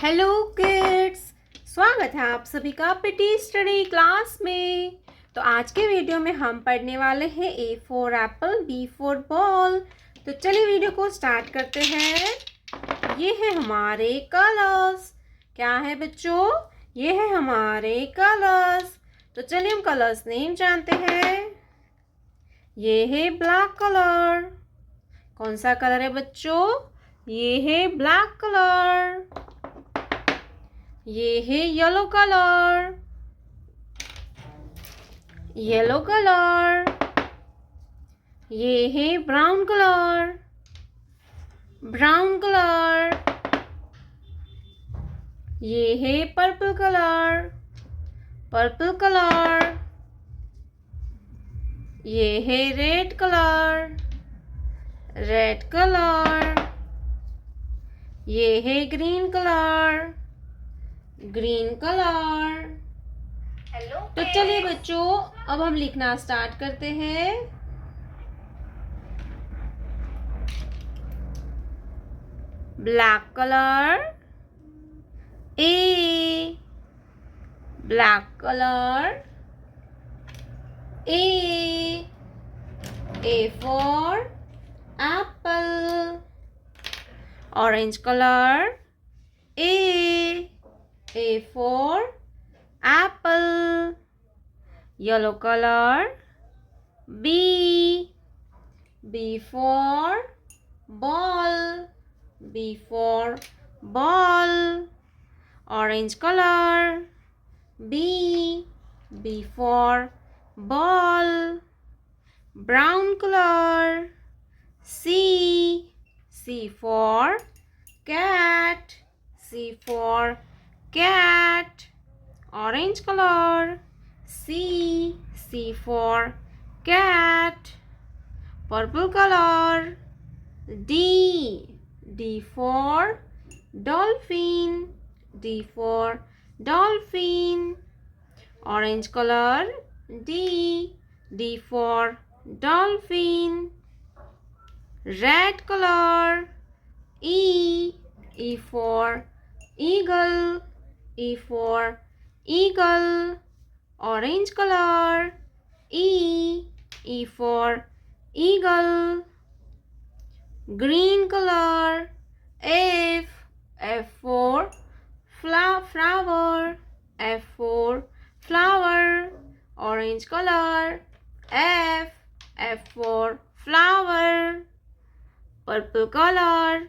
Hello kids, स्वागत है आप सभी का पीटी स्टडी क्लास में। तो आज के वीडियो में हम पढ़ने वाले हैं A for apple, B for ball. तो चलिए वीडियो को स्टार्ट करते हैं। ये है हमारे कलर्स। क्या है बच्चों? ये है हमारे कलर्स। तो चलिए हम कलर्स नेम जानते हैं। ये है ब्लैक कलर। कौन सा कलर है बच्चों? ये है ब्लैक कलर। ये है येलो कलर। Yellow colour. ये है ब्राउन कलर। Brown colour. ये है पर्पल कलर। Purple colour. ये है रेड कलर। Red colour. ये है ग्रीन कलर। Green colour. तो चलिए बच्चों, अब हम लिखना स्टार्ट करते हैं। Black colour A. Black colour A. A for Apple. Orange colour A. A for apple. Yellow color B. B for ball. B for ball. Orange color B. B for ball. Brown color C. C for cat. C for cat. Orange color C. C for cat. Purple color D. D for dolphin. D for dolphin. Orange color D. D for dolphin. Red color E. E for eagle. E for eagle. Orange color E. E for eagle. Green color F. F for flower. F for flower. Orange color F. F for flower. Purple color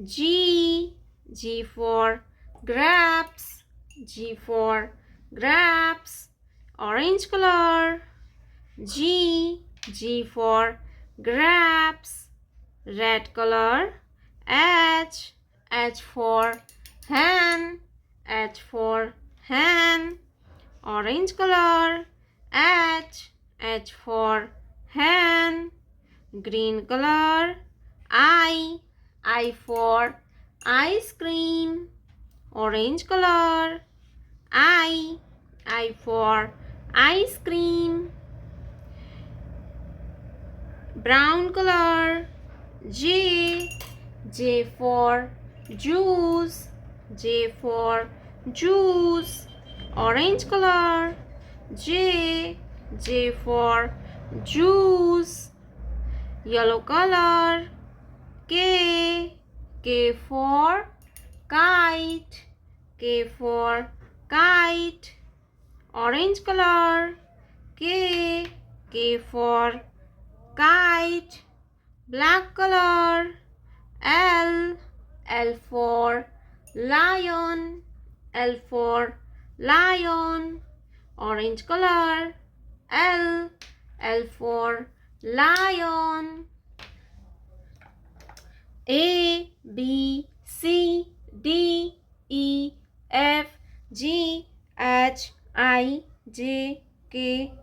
G. G for grapes. G for grapes. Orange color G. G for grapes. Red color H. H for hen. H for hen. Orange color H. H for hen. Green color I. I for ice cream. Orange color I. I for ice cream. Brown color J. J for juice. J for juice. Orange color J. J for juice. Yellow color K. K for kite. K for kite. Orange color K. K for kite. Black color L. L for lion. L for lion. Orange color L. L for lion. A, B, C, D, E, F, G, H, I, J, K,